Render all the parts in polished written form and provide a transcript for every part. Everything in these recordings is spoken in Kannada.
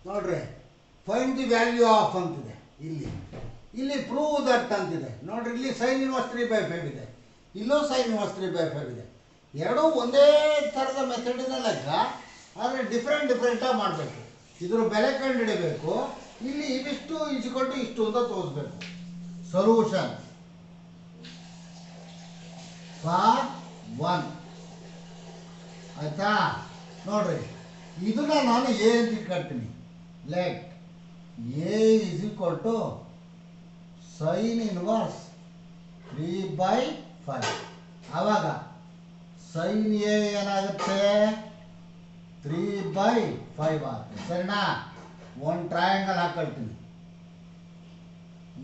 ನೋಡ್ರಿ ಫೈಂಡ್ ದಿ ವ್ಯಾಲ್ಯೂ ಆಫ್ ಅಂತಿದೆ. ಇಲ್ಲಿ ಪ್ರೂವ್ ದಟ್ ಅಂತಿದೆ. ನೋಡ್ರಿ ಇಲ್ಲಿ ಸೈನ್ ಇನ್ವರ್ಸ್ 3/5 ಇದೆ, ಇಲ್ಲೂ ಸೈನ್ ಇನ್ವರ್ಸ್ 3/5 ಇದೆ. ಎರಡೂ ಒಂದೇ ಥರದ ಮೆಥಡಿನ ಲೆಕ್ಕ, ಆದರೆ ಡಿಫ್ರೆಂಟಾಗಿ ಮಾಡಬೇಕು. ಇದ್ರ ಬೆಲೆ ಕಂಡುಹಿಡಬೇಕು. ಇಲ್ಲಿ ಇವಿಷ್ಟು ಇಸ್ಕೊಂಡು ಇಷ್ಟು ಅಂತ ತೋರಿಸ್ಬೇಕು. ಸೊಲ್ಯೂಷನ್ ಫಾರ್ 1 ಆಯ್ತಾ. ನೋಡ್ರಿ ಇದನ್ನ ನಾನು ಎ ಅಂತ ಇಟ್ಕೊಳ್ತೀನಿ. Let A is equal to sine inverse 3/5. ಆವಾಗ ಸೈನ್ ಎ ಏನಾಗುತ್ತೆ 3/5 ಆಗುತ್ತೆ. ಸರಿನಾ? ಒಂದು ಟ್ರಯಾಂಗಲ್ ಹಾಕೊಳ್ತೀನಿ.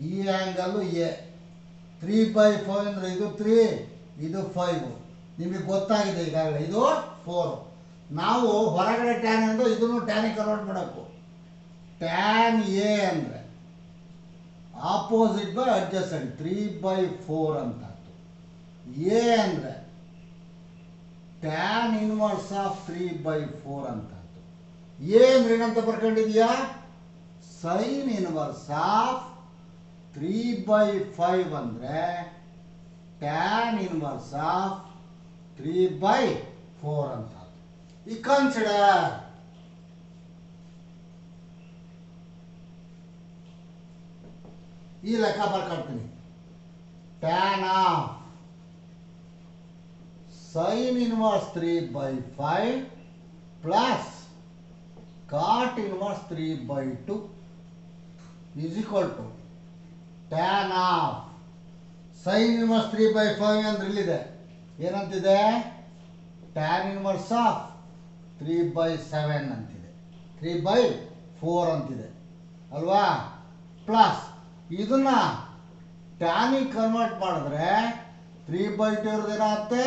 ಈ ಆ್ಯಂಗಲ್ಲು ಎ 3/5 ಅಂದರೆ ಇದು 3, ಇದು 5. ನಿಮಗೆ ಗೊತ್ತಾಗಿದೆ ಈಗಾಗಲೇ. ಇದು 4. ನಾವು ಹೊರಗಡೆ ಟ್ಯಾನ್ ಅಂದರೆ ಇದನ್ನು ಟ್ಯಾನಿಗೆ ಕನ್ವರ್ಟ್ ಮಾಡಬೇಕು. ಟ್ಯಾನ್ ಎ ಅಂದರೆ ಆಪೋಸಿಟ್ ಬೈ ಅಡ್ಜಸೆಂಟ್ 3/4 ಅಂತ. ಎ ಅಂದರೆ ಟ್ಯಾನ್ ಇನ್ವರ್ಸ್ ಆಫ್ 3/4 ಅಂತ. ಎ ಅಂದ್ರೆ ಏನಂತ ಬರ್ಕೊಂಡಿದ್ಯಾ? ಸೈನ್ ಇನ್ವರ್ಸ್ ಆಫ್ 3/5 ಅಂದರೆ ಟ್ಯಾನ್ ಇನ್ವರ್ಸ್ ಆಫ್ 3/4 ಅಂತ. ಈ ಕನ್ಸಿಡರ್ ಈ ಲೆಕ್ಕ ಬರ್ಕೊಳ್ತೀನಿ. Tan of sine inverse 3/5 plus cot inverse 3/2 is equal to tan of sine inverse 3/5 ಅಂದ್ರೆ ಇಲ್ಲಿದೆ. ಏನಂತಿದೆ? ಟ್ಯಾನ್ ಇನ್ವರ್ಸ್ ಆಫ್ 3/7 ಅಂತಿದೆ, 3/4 ಅಂತಿದೆ ಅಲ್ವಾ. ಪ್ಲಸ್ ಇದನ್ನ ಟ್ಯಾನಿಗೆ ಕನ್ವರ್ಟ್ ಮಾಡಿದ್ರೆ 3/2 ಇರೋದು ಏನಾಗುತ್ತೆ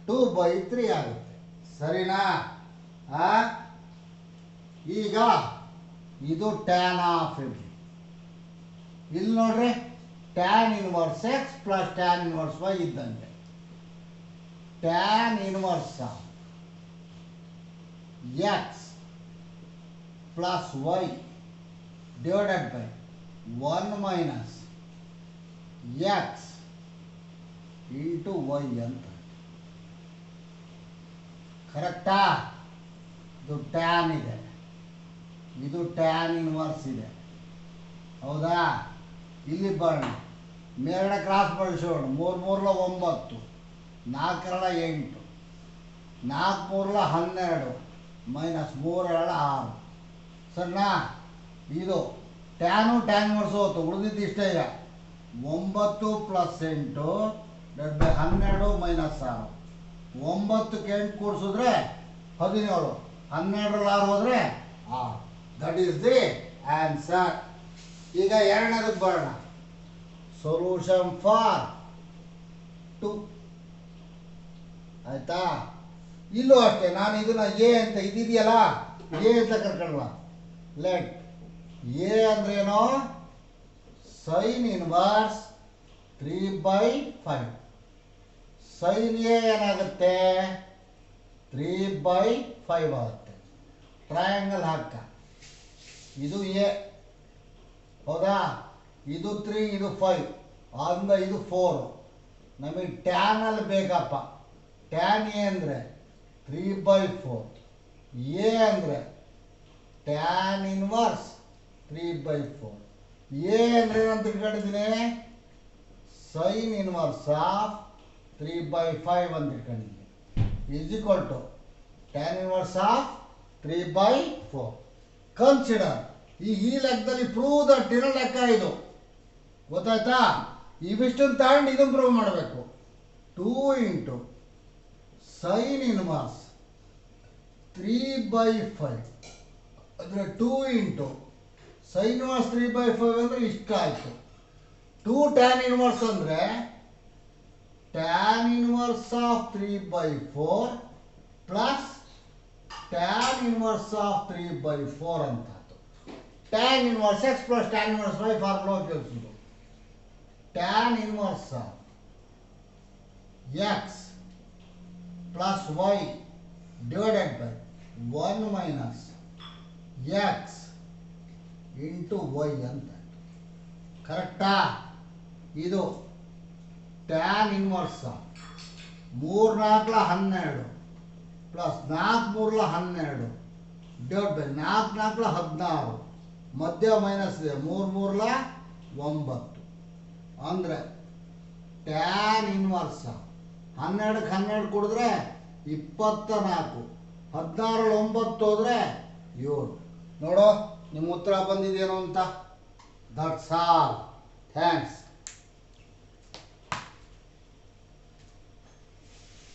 2/3 ಆಗುತ್ತೆ. ಸರಿನಾ? ಈಗ ಇದು ಟ್ಯಾನ್ ಆಫ್ ಇಲ್ಲಿ ನೋಡ್ರಿ tan inverse x plus tan inverse y ಇದ್ದಂಗೆ. Tan inverse x plus y divided by 1 minus x into y ಅಂತ. ಕರೆಕ್ಟಾ? ಇದು ಟ್ಯಾನ್ ಇದೆ, ಇದು ಟ್ಯಾನ್ ಇನ್ವರ್ಸ್ ಇದೆ. ಹೌದಾ? ಇಲ್ಲಿ ಬರೋಣ. ಮೇಲ್ಗಡೆ ಕ್ರಾಸ್ ಬಳಸೋಣ. 3 3 9, 4 8, 4 3 12 ಮೈನಸ್ 3 6. ಸರಿನಾ? ಇದು ಟ್ಯಾನ್ ಇನ್ವರ್ಸ್ ಹೋಯ್ತು. ಉಳಿದಿದ್ದು ಇಷ್ಟೇ. 9 ಪ್ಲಸ್ 8 12 ಮೈನಸ್ 6. 9ಕ್ಕೆ 8 ಕೂಡಿಸಿದ್ರೆ 17, 12ರಲ್ಲಿ 6 ಹೋದರೆ 6. That is the answer. ಈಗ ಎರಡನೇದಕ್ಕೆ ಬರೋಣ. ಸೊಲ್ಯೂಷನ್ ಫಾರ್ 2 ಆಯ್ತಾ. ಇಲ್ಲೂ ಅಷ್ಟೇ. ನಾನು ಇದನ್ನ ಎ ಅಂತ ಇದೆಯಲ್ಲ ಎ ಅಂತ ಕರ್ಕೊಳ್ಳುವ. ಲೆಟ್ ಎ ಅಂದ್ರೇನು? Sign inverse 3/5. ಸೈನ್ ಎ ಏನಾಗುತ್ತೆ 3/5 ಆಗುತ್ತೆ. ಟ್ರಯಾಂಗಲ್ ಹಾಕ. ಇದು ಎ ಹೌದಾ? ಇದು 3, ಇದು 5, ಆದ್ದರಿಂದ ಇದು 4. ನಮಗೆ ಟ್ಯಾನಲ್ಲಿ ಬೇಕಪ್ಪ. ಟ್ಯಾನ್ ಎ ಅಂದರೆ 3/4, ಎ ಅಂದರೆ ಟ್ಯಾನ್ ಇನ್ವರ್ಸ್ 3/4. ಎ ಅಂದರೆ ಏನಂತ ಇಟ್ಕೊಂಡಿದ್ದೀನಿ? ಸೈನ್ ಇನ್ವರ್ಸ್ ಆಫ್ 3/5 ಅಂತ ಇಟ್ಕೊಂಡಿದ್ದೀನಿ. Is equal to tan inverse of 3/4. Consider. ಈ ಲೆಕ್ಕದಲ್ಲಿ ಪ್ರೂವ್ ದಟ್ ಇರೋ ಲೆಕ್ಕ ಇದು. ಗೊತ್ತಾಯ್ತಾ? ಇವಿಷ್ಟನ್ನು ತಗೊಂಡು ಇದನ್ನು ಪ್ರೂವ್ ಮಾಡಬೇಕು. 2 ಇಂಟು ಸೈನ್ ಇನ್ವರ್ಸ್ 3/5 ಅಂದರೆ 2 ಇಂಟು ಸೈನ್ ಇನ್ವರ್ಸ್ 3/5 ಅಂದರೆ ಇಷ್ಟ ಆಯಿತು. 2 ಟ್ಯಾನ್ ಇನ್ವರ್ಸ್ ಅಂದರೆ tan inverse of 3/4 plus tan inverse of 3/4 ಅಂತ. Tan inverse x plus tan inverse y formula ಉಪಯೋಗಿಸೋದು. Tan inverse x plus y divided by 1 minus x into y ಅಂತ. ಕರೆಕ್ಟಾ? ಇದು tan inverse 3 4 12 plus 4 3 12 divide by 4 4 16 ಮಧ್ಯ ಮೈನಸ್ ಇದೆ 3 3 9 ಅಂದರೆ ಟ್ಯಾನ್ ಇನ್ವರ್ಸ್ 12ಕ್ಕೆ 12 ಕೊಡಿದ್ರೆ 24, 16 9 ಹೋದರೆ 7. ನೋಡೋ ನಿಮ್ಮ ಉತ್ತರ ಬಂದಿದೆಯೇನೋ ಅಂತ. That's all. ಥ್ಯಾಂಕ್ಸ್.